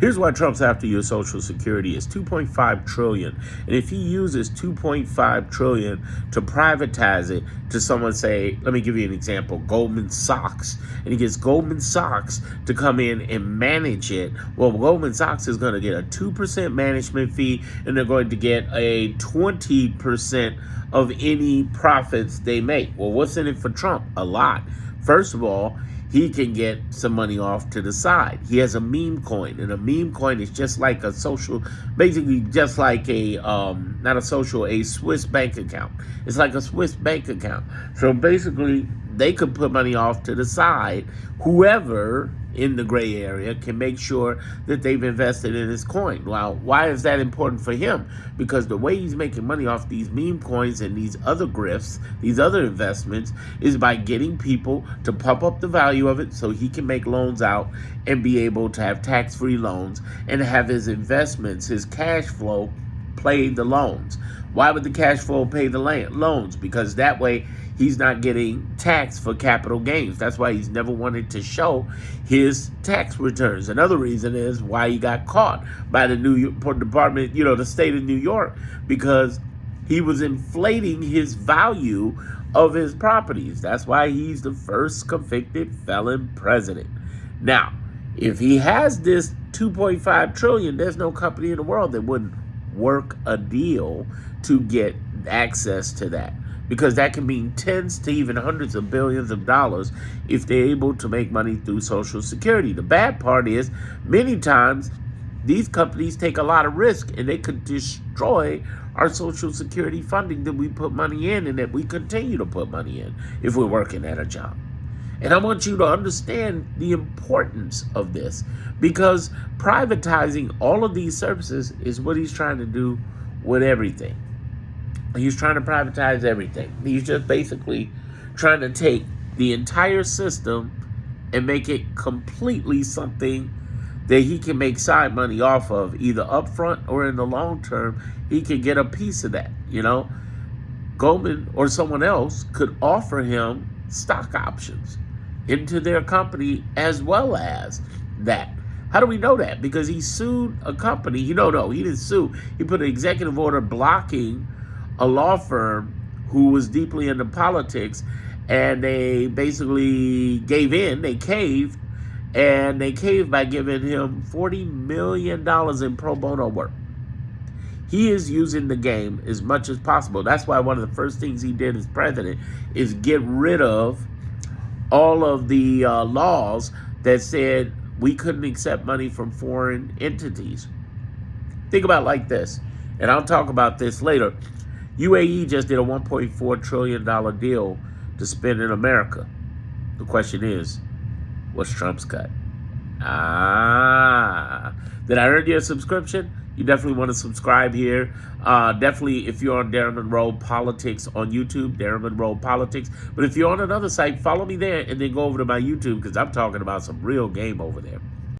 Here's why Trump's after your Social Security is $2.5 trillion. And if he uses $2.5 trillion to privatize it to someone, say, let me give you an example, Goldman Sachs, and he gets Goldman Sachs to come in and manage it, well, Goldman Sachs is going to get a 2% management fee, and they're going to get a 20% of any profits they make. Well, what's in it for Trump? A lot. First of all, he can get some money off to the side. He has a meme coin, and a meme coin is just like a social, basically just like a, not a social, a Swiss bank account. It's like a Swiss bank account. So basically, they could put money off to the side. Whoever in the gray area can make sure that they've invested in his coin. Well, why is that important for him? Because the way he's making money off these meme coins and these other grifts, these other investments, is by getting people to pump up the value of it so he can make loans out and be able to have tax-free loans and have his investments, his cash flow, pay the loans. Why would the cash flow pay the loans? Because that way he's not getting taxed for capital gains. That's why he's never wanted to show his tax returns. Another reason is why he got caught by the New York Department, the state of New York, because he was inflating his value of his properties. That's why he's the first convicted felon president. Now, if he has this $2.5 trillion, there's no company in the world that wouldn't work a deal to get access to that, because that can mean tens to even hundreds of billions of dollars if they're able to make money through Social Security. The bad part is many times these companies take a lot of risk, and they could destroy our Social Security funding that we put money in and that we continue to put money in if we're working at a job. And I want you to understand the importance of this, because privatizing all of these services is what he's trying to do with everything. He's trying to privatize everything. He's just basically trying to take the entire system and make it completely something that he can make side money off of, either upfront or in the long term. He can get a piece of that. Goldman or someone else could offer him stock options into their company as well as that. How do we know that? Because he sued a company. He didn't sue. He put an executive order blocking a law firm who was deeply into politics, and they basically gave in. They caved, and they caved by giving him $40 million in pro bono work. He is using the game as much as possible. That's why one of the first things he did as president is get rid of all of the laws that said we couldn't accept money from foreign entities. Think about it like this, and I'll talk about this later. UAE just did a $1.4 trillion deal to spend in America. The question is, what's Trump's cut? Did I earn you a subscription? You definitely want to subscribe here. Definitely, if you're on Darren Monroe Politics on YouTube, Darren Monroe Politics. But if you're on another site, follow me there and then go over to my YouTube, because I'm talking about some real game over there.